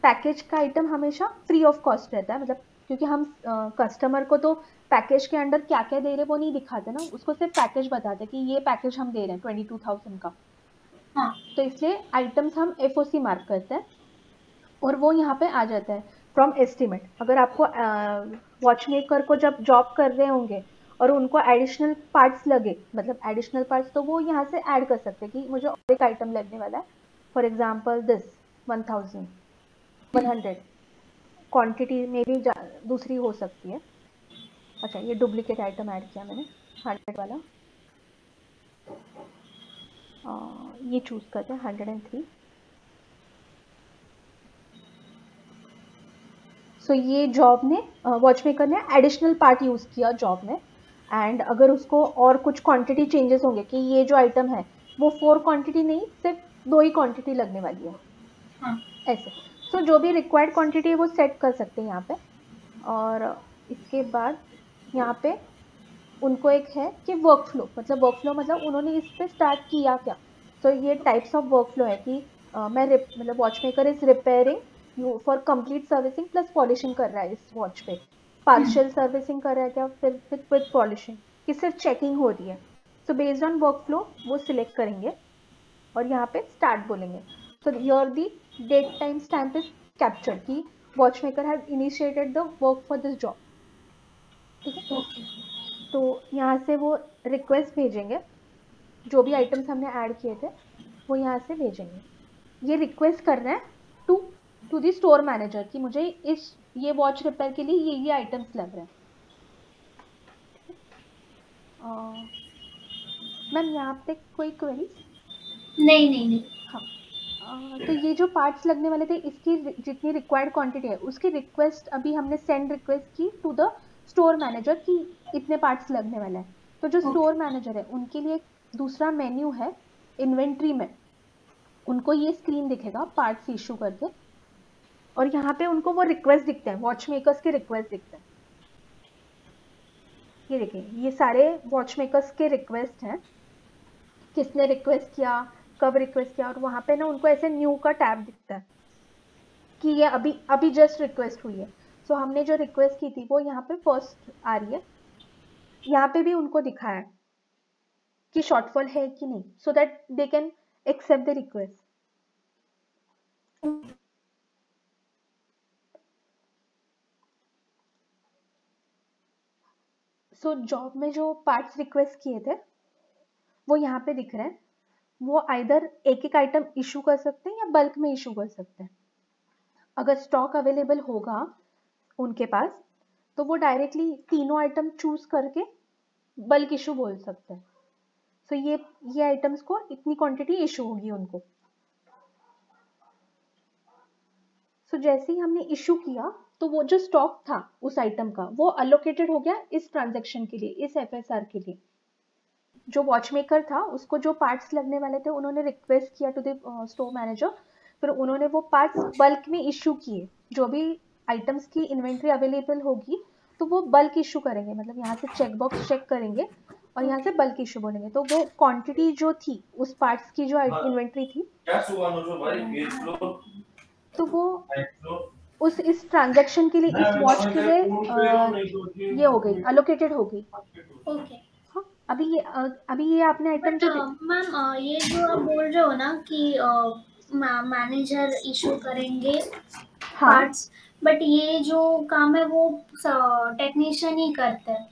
पैकेज का आइटम हमेशा फ्री ऑफ कॉस्ट रहता है, मतलब क्योंकि हम कस्टमर को तो पैकेज के अंडर क्या क्या दे रहे वो नहीं दिखाते ना, उसको सिर्फ पैकेज बताते कि ये पैकेज हम दे रहे हैं 22,000 का। हाँ तो इसलिए आइटम्स हम एफओसी मार्क करते हैं और वो यहाँ पे आ जाता है फ्रॉम एस्टिमेट। अगर आपको वॉच मेकर को जब जॉब कर रहे होंगे और उनको एडिशनल पार्ट्स लगे, मतलब एडिशनल पार्ट्स, तो वो यहाँ से ऐड कर सकते हैं कि मुझे और एक आइटम लगने वाला है, फॉर एग्जाम्पल दिस 1100 क्वांटिटी में भी दूसरी हो सकती है। अच्छा, ये डुप्लीकेट आइटम ऐड किया मैंने 100 वाला, ये चूज करते हैं 103। सो ये जॉब ने वॉच मेकर ने एडिशनल पार्ट यूज़ किया जॉब में, एंड अगर उसको और कुछ क्वांटिटी चेंजेस होंगे कि ये जो आइटम है वो 4 क्वांटिटी नहीं सिर्फ 2 ही क्वांटिटी लगने वाली है, हाँ ऐसे। सो जो भी रिक्वायर्ड क्वांटिटी है वो सेट कर सकते हैं यहाँ पे। और इसके बाद यहाँ पे उनको एक है कि वर्कफ्लो, मतलब उन्होंने इस पे स्टार्ट किया क्या। तो ये टाइप्स ऑफ वर्कफ्लो है कि मतलब watch maker is repairing for complete servicing plus polishing कर रहा है इस वॉच पे, पार्शियल सर्विसिंग कर रहा है क्या, फिर विद पॉलिशिंग, कि सिर्फ चेकिंग हो रही है। सो बेस्ड ऑन वर्कफ्लो वो सिलेक्ट करेंगे और यहाँ पे स्टार्ट बोलेंगे। So here the date time stamp is captured कि watch maker has initiated the work for this job. ठीक है, ओके। तो यहाँ से वो रिक्वेस्ट भेजेंगे, जो भी आइटम्स हमने ऐड किए थे वो यहाँ से भेजेंगे। ये रिक्वेस्ट कर रहे हैं टू दी स्टोर मैनेजर कि मुझे ये वॉच रिपेयर के लिए ये आइटम्स लग रहे हैं। मैम यहाँ पे कोई क्वेरी? नहीं नहीं नहीं। हाँ, तो ये जो पार्ट्स लगने वाले थे इसकी जितनी रिक्वायर्ड क्वांटिटी है उसकी रिक्वेस्ट अभी हमने सेंड रिक्वेस्ट की टू द स्टोर मैनेजर कि इतने पार्ट्स लगने वाले हैं। तो जो स्टोर मैनेजर है उनके लिए दूसरा मेन्यू है इन्वेंट्री में, उनको ये स्क्रीन दिखेगा पार्ट्स इशू करके, और यहाँ पे उनको वो रिक्वेस्ट दिखते हैं, वॉच मेकर्स के रिक्वेस्ट दिखते हैं। ये देखिए ये सारे वॉच मेकर्स के रिक्वेस्ट हैं, किसने रिक्वेस्ट किया, कब रिक्वेस्ट किया, और वहाँ पे ना उनको ऐसे न्यू का टैब दिखता है कि ये अभी जस्ट रिक्वेस्ट हुई है। सो हमने जो रिक्वेस्ट की थी वो यहाँ पे फर्स्ट आ रही है, यहाँ पे भी उनको दिखा है कि शॉर्टफॉल है कि नहीं, so that they can accept the request. So job में जो पार्ट्स रिक्वेस्ट किए थे वो यहाँ पे दिख रहे हैं। वो आइदर एक एक आइटम इशू कर सकते हैं या बल्क में इशू कर सकते हैं। अगर स्टॉक अवेलेबल होगा उनके पास तो वो डायरेक्टली तीनों आइटम चूज करके बल्क इशू बोल सकते हैं। सो ये आइटम्स को इतनी क्वांटिटी इशू होगी उनको। सो जैसे ही हमने इशू किया तो वो जो स्टॉक था उस आइटम का वो अलोकेटेड हो गया इस ट्रांजैक्शन के लिए, इस एफएसआर के लिए। जो वॉच मेकर था उसको जो पार्ट्स लगने वाले थे उन्होंने रिक्वेस्ट किया टू द स्टोर मैनेजर, फिर उन्होंने वो पार्ट्स बल्क में इशू किए। जो भी आइटम्स की इन्वेंट्री अवेलेबल होगी तो वो बल्क इशू करेंगे, मतलब यहाँ से चेक बॉक्स चेक करेंगे और यहाँ से बल्क इशू बोलेंगे। तो वो क्वांटिटी जो थी उस पार्ट्स की जो इन्वेंट्री थी, तो वो उस इस ट्रांजैक्शन के लिए, इस वॉच के लिए ये हो गई, अलोकेटेड हो गई। ओके। हाँ, अभी ये आपने आइटम बट जो मैम ये जो आप बोल रहे हो ना कि मैनेजर इशू करेंगे हाँ पार्ट्स, बट ये जो काम है वो टेक्नीशियन ही करते हैं,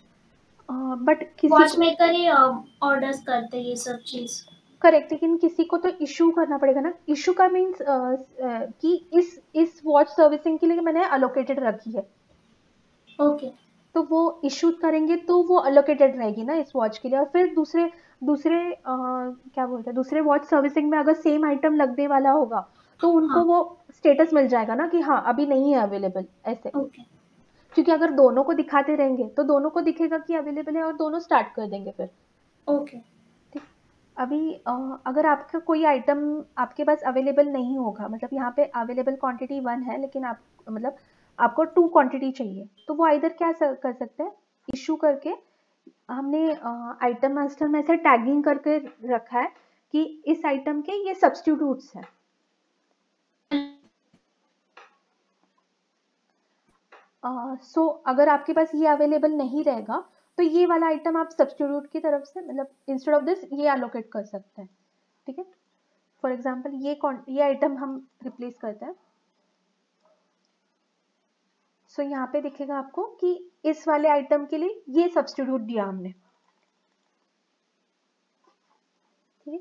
बट किसी वॉच को मेकर ही ऑर्डर्स करते हैं ये सब चीज। करेक्ट, लेकिन किसी को तो इशू करना पड़ेगा ना। इशू का मीन्स कि इस वॉच सर्विसिंग के लिए मैंने अलोकेटेड रखी है, ओके। तो वो इशू करेंगे तो वो अलोकेटेड रहेगी ना इस वॉच के लिए। और फिर दूसरे दूसरे क्या बोलते हैं, दूसरे वॉच सर्विसिंग में अगर सेम आइटम लगने वाला होगा तो उनको हाँ। वो स्टेटस मिल जाएगा ना कि हाँ अभी नहीं है अवेलेबल, ऐसे। ओके। क्योंकि अगर दोनों को दिखाते रहेंगे तो दोनों को दिखेगा कि अवेलेबल है और दोनों स्टार्ट कर देंगे फिर। ओके। ठीक। अभी अगर आपका कोई आइटम आपके पास अवेलेबल नहीं होगा, मतलब यहाँ पे अवेलेबल क्वांटिटी 1 है लेकिन आप मतलब आपको 2 क्वांटिटी चाहिए, तो वो इधर क्या कर सकते हैं, इशू करके। हमने आइटम मास्टर में ऐसे टैगिंग करके रखा है कि इस आइटम के ये सब्स्टिट्यूट्स हैं। सो अगर आपके पास ये अवेलेबल नहीं रहेगा तो ये वाला आइटम आप सब्स्टिट्यूट की तरफ से, मतलब इंस्टेड ऑफ दिस ये एलोकेट कर सकते हैं। ठीक है, फॉर एग्जांपल ये आइटम हम रिप्लेस करते हैं। सो यहाँ पे दिखेगा आपको कि इस वाले आइटम के लिए ये सब्स्टिट्यूट दिया हमने। ठीक है,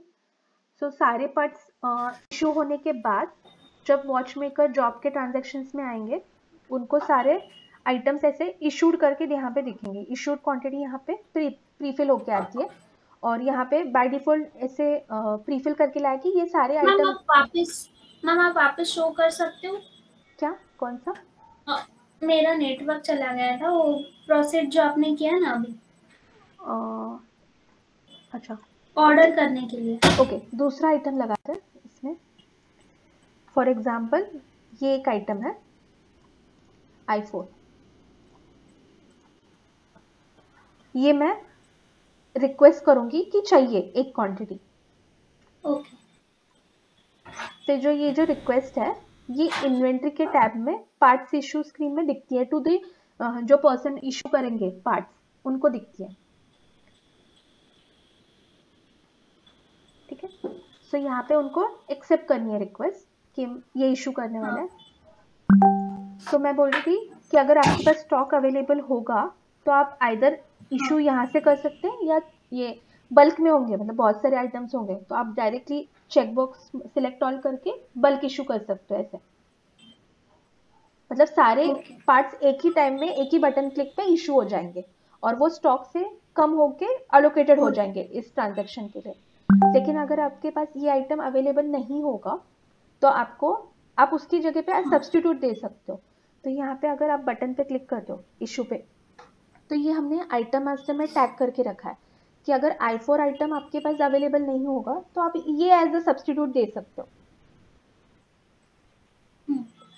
सो सारे पार्ट्स इशू होने के बाद जब वॉच मेकर जॉब के ट्रांजेक्शन्स में आएंगे, उनको सारे आइटम्स ऐसे इशूड करके यहाँ पे दिखेंगे। इशूड क्वांटिटी यहाँ पे प्रीफिल होके आती है और यहाँ पे बाय डिफॉल्ट ऐसे प्रीफिल करके लाया कि ये सारे मैम आइटम। आप वापस शो कर सकते हो? क्या, कौन सा? मेरा नेटवर्क चला गया था, वो प्रोसेस जो आपने किया ना अभी अच्छा, ऑर्डर करने के लिए। ओके, दूसरा आइटम लगाते हैं इसमें। फॉर एग्जाम्पल ये एक आइटम है i4, ये मैं रिक्वेस्ट करूंगी कि चाहिए एक क्वांटिटी। ओके। फिर जो रिक्वेस्ट है ये इन्वेंट्री के टैब में पार्ट्स इशू स्क्रीन में दिखती है, टू दी जो पर्सन इशू करेंगे पार्ट्स उनको दिखती है। ठीक है, सो यहाँ पे उनको एक्सेप्ट करनी है रिक्वेस्ट कि ये इशू करने वाला है। तो मैं बोल रही थी कि अगर आपके पास स्टॉक अवेलेबल होगा तो आप आइदर इशू यहाँ से कर सकते हैं, या ये बल्क में होंगे, मतलब बहुत सारे आइटम्स होंगे तो आप डायरेक्टली चेकबॉक्स सिलेक्ट ऑल करके बल्क इशू कर सकते हो ऐसे। मतलब सारे पार्ट्स एक ही टाइम में एक ही बटन क्लिक पे इशू हो जाएंगे और वो स्टॉक से कम होके अलोकेटेड हो जाएंगे इस ट्रांजैक्शन के लिए। लेकिन अगर आपके पास ये आइटम अवेलेबल नहीं होगा तो आप उसकी जगह पे सब्स्टिट्यूट दे सकते हो। तो यहाँ पे अगर आप बटन पे क्लिक करते हो इशू पे, तो ये हमने आइटम मास्टर में टैग करके रखा है कि अगर i4 आइटम आपके पास अवेलेबल नहीं होगा तो आप ये एज अ सब्स्टिट्यूट दे सकते हो।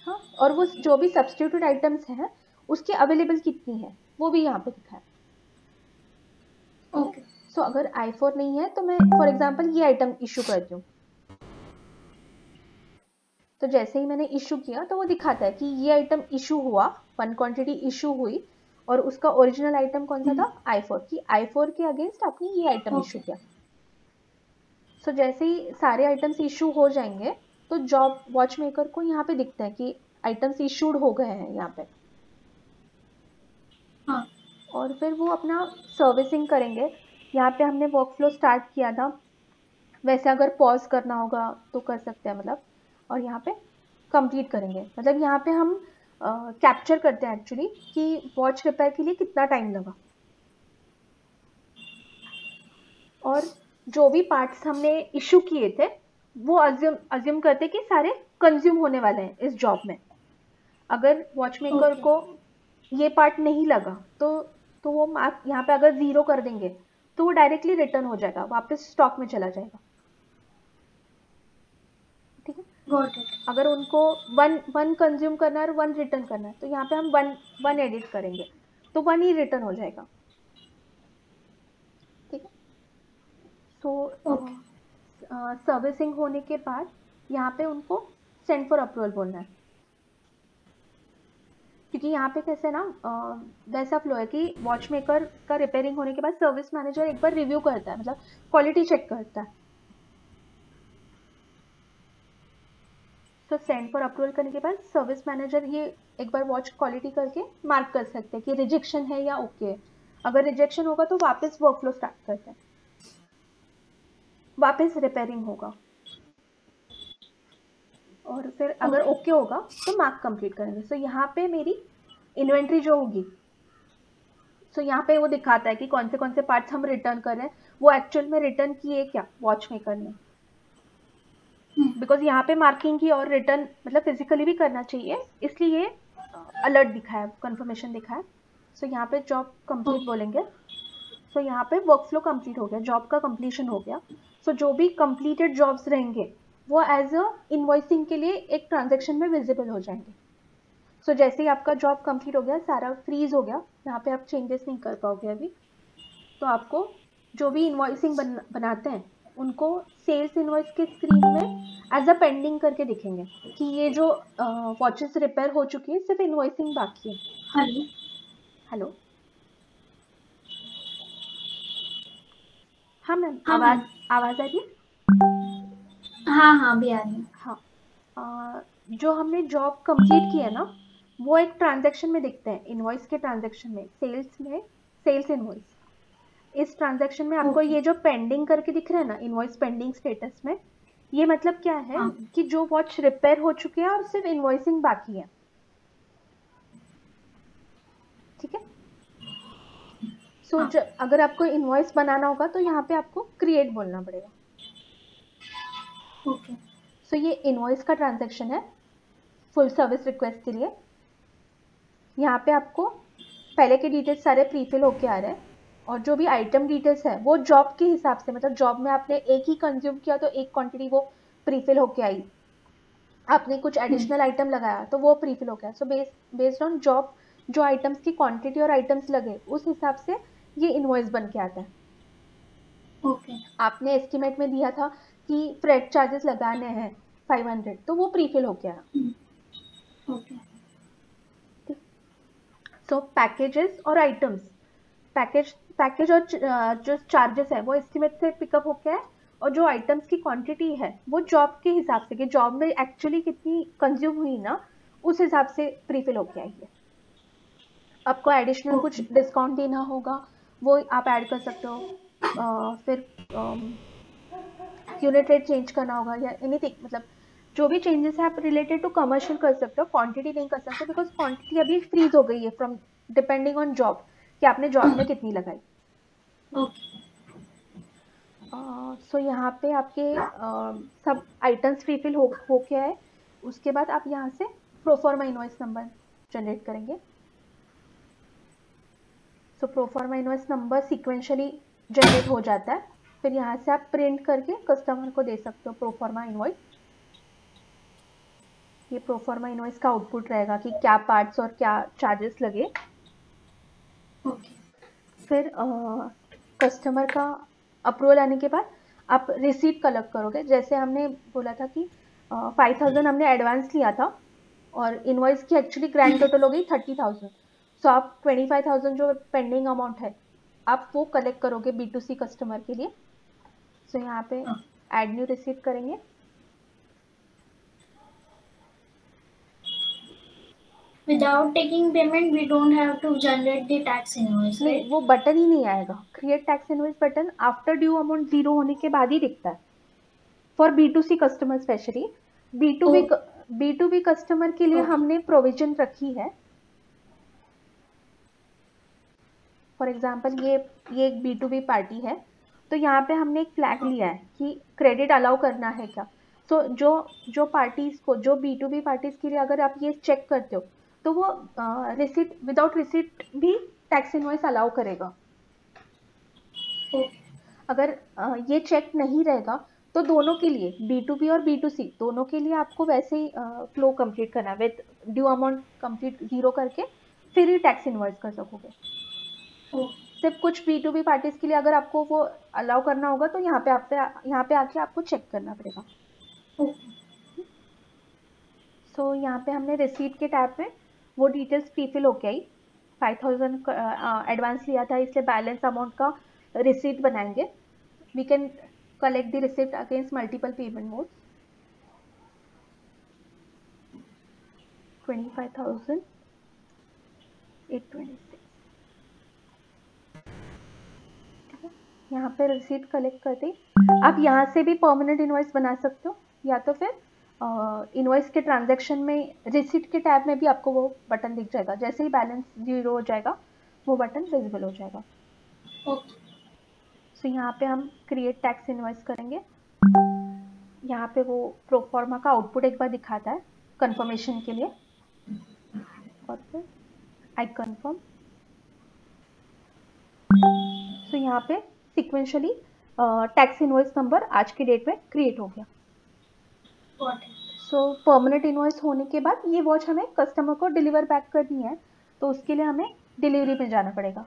हाँ, और वो जो भी सब्स्टिट्यूट आइटम्स हैं उसकी अवेलेबल कितनी है वो भी यहाँ पे लिखा है। ओके। सो अगर i4 नहीं है तो मैं फॉर एग्जांपल ये आइटम इशू करती हूँ, तो जैसे ही मैंने इशू किया तो वो दिखाता है कि ये आइटम इशू हुआ, 1 क्वांटिटी इशू हुई और उसका ओरिजिनल आइटम कौन सा था, i4, कि i4 के अगेंस्ट आपने ये आइटम इशू किया। सो जैसे ही सारे आइटम्स इशू हो जाएंगे तो जॉब वॉच मेकर को यहाँ पे दिखता है कि आइटम्स इशूड हो गए हैं यहाँ पे। हाँ। और फिर वो अपना सर्विसिंग करेंगे। यहाँ पे हमने वर्क फ्लो स्टार्ट किया था, वैसे अगर पॉज करना होगा तो कर सकते हैं, मतलब। और यहाँ पे कंप्लीट करेंगे, मतलब यहाँ पे हम कैप्चर करते हैं एक्चुअली कि वॉच रिपेयर के लिए कितना टाइम लगा। और जो भी पार्ट्स हमने इशू किए थे वो अज्यूम करते कि सारे कंज्यूम होने वाले हैं इस जॉब में। अगर वॉच मेकर को ये पार्ट नहीं लगा तो वो मार्क यहाँ पे अगर 0 कर देंगे तो वो डायरेक्टली रिटर्न हो जाएगा, वापस स्टॉक में चला जाएगा। ठीक है, अगर उनको वन कंज्यूम करना है और 1 रिटर्न करना है तो यहाँ पे हम वन एडिट करेंगे तो 1 ही रिटर्न हो जाएगा। ठीक है, तो सर्विसिंग होने के बाद यहाँ पे उनको सेंड फॉर अप्रूवल बोलना है। क्योंकि यहाँ पे कैसे ना वैसा फ्लो है कि वॉच मेकर का रिपेयरिंग होने के बाद सर्विस मैनेजर एक बार रिव्यू करता है, मतलब क्वालिटी चेक करता है। तो सेंड फॉर अप्रूवल करने के बाद सर्विस मैनेजर ये एक बार वॉच क्वालिटी करके मार्क कर सकते हैं कि रिजेक्शन है या ओके है। अगर रिजेक्शन होगा तो वापस वर्कफ्लो स्टार्ट करते हैं, वापस रिपेयरिंग होगा, और फिर अगर ओके होगा तो मार्क कंप्लीट करेंगे। सो यहाँ पे मेरी इन्वेंट्री जो होगी, सो यहाँ पे वो दिखाता है कि कौन से पार्ट्स हम रिटर्न कर रहे हैं, वो एक्चुअल में रिटर्न किए क्या वॉच मेकर ने, बिकॉज यहाँ पे मार्किंग की और रिटर्न मतलब फिजिकली भी करना चाहिए, इसलिए अलर्ट दिखा है, कंफर्मेशन दिखा है। सो यहाँ पे जॉब कंप्लीट बोलेंगे। सो यहाँ पे वर्कफ्लो कंप्लीट हो गया, जॉब का कंप्लीशन हो गया। सो जो भी कंप्लीटेड जॉब्स रहेंगे वो एज अ इनवॉइसिंग के लिए एक ट्रांजेक्शन में विजिबल हो जाएंगे। सो जैसे ही आपका जॉब कंप्लीट हो गया, सारा फ्रीज हो गया, यहाँ पे आप चेंजेस नहीं कर पाओगे अभी। तो आपको जो भी इनवॉइसिंग बनाते हैं उनको सेल्स इनवॉइस के स्क्रीन में एज अ पेंडिंग करके दिखेंगे कि ये जो वॉचेस रिपेयर हो चुकी है, सिर्फ इनवॉइसिंग बाकी है। हेलो हेलो, हाँ मैम, हाँ आवाज मैम, आवाज आ रही है? हाँ अभी आ रही है। हाँ, जो हमने जॉब कंप्लीट की है ना, वो एक ट्रांजैक्शन में दिखते हैं, इनवॉइस के ट्रांजैक्शन में, सेल्स इनवॉइस। इस ट्रांजैक्शन में आपको ओके। ये जो पेंडिंग करके दिख रहा है ना, इनवॉइस पेंडिंग स्टेटस में, ये मतलब क्या है हाँ कि जो वॉच रिपेयर हो चुकी है और सिर्फ इनवॉइसिंग बाकी है। ठीक है। सो हाँ अगर आपको इनवॉइस बनाना होगा तो यहाँ पे आपको क्रिएट बोलना पड़ेगा। ओके। सो ये इनवॉइस का ट्रांजैक्शन है फुल सर्विस रिक्वेस्ट के लिए। यहाँ पे आपको पहले के डिटेल्स सारे प्रीफिल होके आ रहे हैं, और जो भी आइटम डिटेल्स है वो जॉब के हिसाब से, मतलब जॉब में आपने एक ही कंज्यूम किया तो एक क्वांटिटी वो प्रीफिल होके आई, आपने कुछ एडिशनल आइटम लगाया तो वो प्रीफिल हो गया। सो बेस्ड ऑन जॉब जो आइटम्स की क्वांटिटी और आइटम्स लगे उस हिसाब से ये इनवॉइस बन के आता है। ओके। आपने एस्टिमेट में दिया था कि फ्रेट चार्जेस लगाने हैं 500, तो वो प्रीफिल हो गया। ओके। सो पैकेजेस और आइटम्स, पैकेज और जो चार्जेस है वो एस्टिमेट से पिकअप होके है, और जो आइटम्स की क्वांटिटी है वो जॉब के हिसाब से कि जॉब में एक्चुअली कितनी कंज्यूम हुई ना, उस हिसाब से प्रीफिल होके आई है। आपको एडिशनल कुछ ओके। डिस्काउंट देना होगा वो आप ऐड कर सकते हो, फिर यूनिट रेट चेंज करना होगा या एनीथिंग, मतलब जो भी चेंजेस है आप रिलेटेड टू कमर्शियल कर सकते हो, क्वांटिटी नहीं कर सकते बिकॉज क्वांटिटी अभी फ्रीज हो गई है फ्रॉम डिपेंडिंग ऑन जॉब कि आपने जॉब में कितनी लगाई। ओके। सो यहाँ पे आपके सब आइटम्स फ्रीफिल हो गया है। उसके बाद आप यहाँ से प्रोफॉर्मा इनवॉइस नंबर जनरेट करेंगे। So proforma invoice number sequentially generate हो जाता है, फिर यहाँ से आप प्रिंट करके कस्टमर को दे सकते हो प्रोफॉर्मा इनवॉइस। ये प्रोफॉर्मा इनवॉइस का आउटपुट रहेगा कि क्या पार्ट्स और क्या चार्जेस लगे। ओके। फिर कस्टमर का अप्रूवल आने के बाद आप रिसीट कलेक्ट करोगे। जैसे हमने बोला था कि 5000 हमने एडवांस लिया था और इनवॉइस की एक्चुअली ग्रैंड टोटल हो गई 30,000। सो आप 25,000 जो पेंडिंग अमाउंट है आप वो कलेक्ट करोगे B2C कस्टमर के लिए। सो यहाँ पे ऐड न्यू रिसीट करेंगे। Without taking payment, we don't have to generate the tax invoice, नहीं, right? वो बटन ही नहीं आएगा, create tax invoice button after due amount 0 होने के बाद ही दिखता है for B2C customer specially. Oh, B2B customer के लिए okay. हमने प्रोविजन रखी है। फॉर एग्जांपल ये एक B2B पार्टी है, तो यहाँ पे हमने एक फ्लैग लिया है कि क्रेडिट अलाउ करना है क्या। सो जो पार्टीज को, जो B2B पार्टीज के लिए अगर आप ये चेक करते हो तो वो रिसीट, विदाउट रिसीट भी टैक्स इनवॉइस अलाउ करेगा। Okay. अगर ये चेक नहीं रहेगा तो दोनों के लिए, B2B और B2C दोनों के लिए आपको वैसे ही फ्लो कंप्लीट करना है विद ड्यू अमाउंट कंप्लीट 0 करके, फिर ही टैक्स इनवॉइस कर सकोगे। Oh, सिर्फ कुछ B2B पार्टीज के लिए अगर आपको वो अलाउ करना होगा तो यहाँ पे आके आपको चेक करना पड़ेगा। okay. सो यहाँ पे हमने रिसीट के टैब में वो डिटेल्स प्री फिल होके आई। 5000 एडवांस लिया था, इसलिए बैलेंस अमाउंट का रिसीट बनाएंगे। We can collect the receipt against multiple payment modes. 25,826। यहाँ पे रिसीट कलेक्ट करते ही आप यहाँ से भी परमानेंट इनवॉइस बना सकते हो, या तो फिर इनवॉइस के ट्रांजैक्शन में रिसीट के टैब में भी आपको वो बटन दिख जाएगा। जैसे ही बैलेंस 0 हो जाएगा वो बटन विजिबल हो जाएगा। सो यहाँ पे हम क्रिएट टैक्स इनवॉइस करेंगे। यहाँ पे वो प्रोफॉर्मा का आउटपुट एक बार दिखाता है कंफर्मेशन के लिए, और फिर आई कंफर्म। सो यहाँ पे सिक्वेंशली टैक्स इनवॉइस नंबर आज की डेट में क्रिएट हो गया। सो परमानेंट इनवॉइस होने के बाद ये वॉच हमें कस्टमर को डिलीवर बैक करनी है, तो उसके लिए हमें डिलीवरी में जाना पड़ेगा।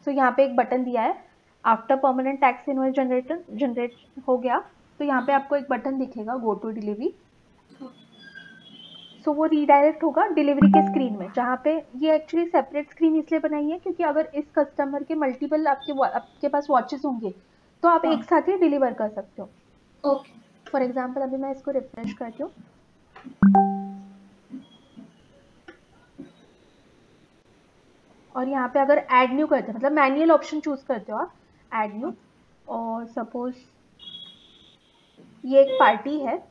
सो यहाँ पे एक बटन दिया है, after permanent tax invoice generate हो गया, तो यहाँ पे आपको एक बटन दिखेगा गो टू डिलीवरी। सो वो रीडायरेक्ट होगा डिलीवरी के स्क्रीन में, जहाँ पे ये एक्चुअली सेपरेट स्क्रीन इसलिए बनाई है क्योंकि अगर इस कस्टमर के मल्टीपल आपके पास वॉचेस होंगे तो आप एक साथ ही डिलीवर कर सकते हो। ओके। फॉर एग्जाम्पल अभी मैं इसको रिफ्रेश करती हूँ, और यहाँ पे अगर ऐड न्यू करते हैं, मतलब मैनुअल ऑप्शन चूज करते हो आप, ऐड न्यू, और सपोज ये एक पार्टी है,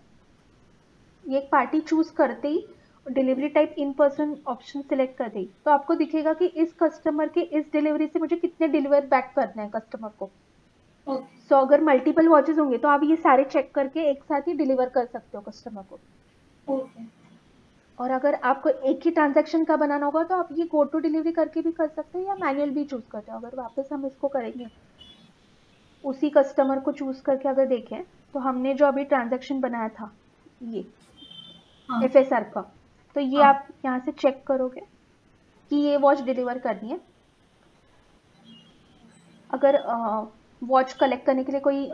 ये एक पार्टी चूज करते ही delivery type in person option select कर दी, तो आपको दिखेगा कि इस कस्टमर के इस डिलीवरी से मुझे कितने डिलीवर बैक करने हैं कस्टमर को। सो अगर मल्टीपल वॉचेस होंगे तो आप ये सारे चेक करके एक साथ ही डिलीवर कर सकते हो कस्टमर को। और अगर आपको एक ही ट्रांजैक्शन का बनाना होगा तो आप ये गो टू डिलीवरी करके भी कर सकते हो या मैनुअल भी चूज करते हो। अगर वापस हम इसको करेंगे उसी कस्टमर को चूज करके अगर देखें तो हमने जो अभी ट्रांजैक्शन बनाया था ये FSR का, तो ये आप यहाँ से चेक करोगे कि ये वॉच डिलीवर करनी है। अगर वॉच कलेक्ट करने के लिए कोई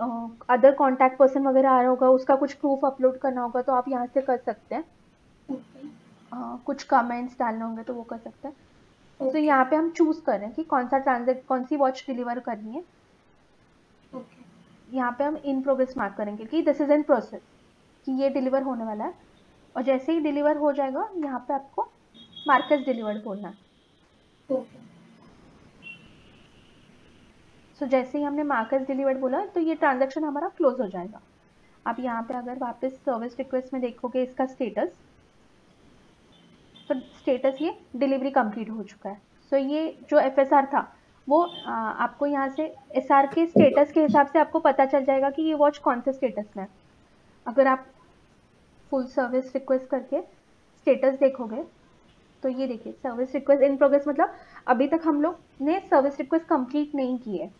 अदर कॉन्टैक्ट पर्सन वगैरह आ रहा होगा, उसका कुछ प्रूफ अपलोड करना होगा तो आप यहाँ से कर सकते हैं। कुछ कमेंट्स डालने होंगे तो वो कर सकते हैं। तो यहाँ पे हम चूज कर रहे हैं कि कौन सी वॉच डिलीवर करनी है। यहाँ पे हम इन प्रोग्रेस मार्क करेंगे कि दिस इज इन प्रोसेस, कि ये डिलीवर होने वाला है, और जैसे ही डिलीवर हो जाएगा यहाँ पे आपको मार्कस डिलीवर्ड बोलना है। सो जैसे ही हमने मार्कस डिलीवर्ड बोला तो ये ट्रांजैक्शन हमारा क्लोज हो जाएगा। अब यहाँ पे अगर वापस सर्विस रिक्वेस्ट में देखोगे इसका स्टेटस, तो स्टेटस ये डिलीवरी कंप्लीट हो चुका है। सो ये जो FSR था वो आपको यहाँ से SR के स्टेटस के हिसाब से आपको पता चल जाएगा कि ये वॉच कौन से स्टेटस में है। अगर आप फुल सर्विस रिक्वेस्ट करके स्टेटस देखोगे तो ये देखिए सर्विस रिक्वेस्ट इन प्रोग्रेस, मतलब अभी तक हम लोग ने सर्विस रिक्वेस्ट कंप्लीट नहीं की है,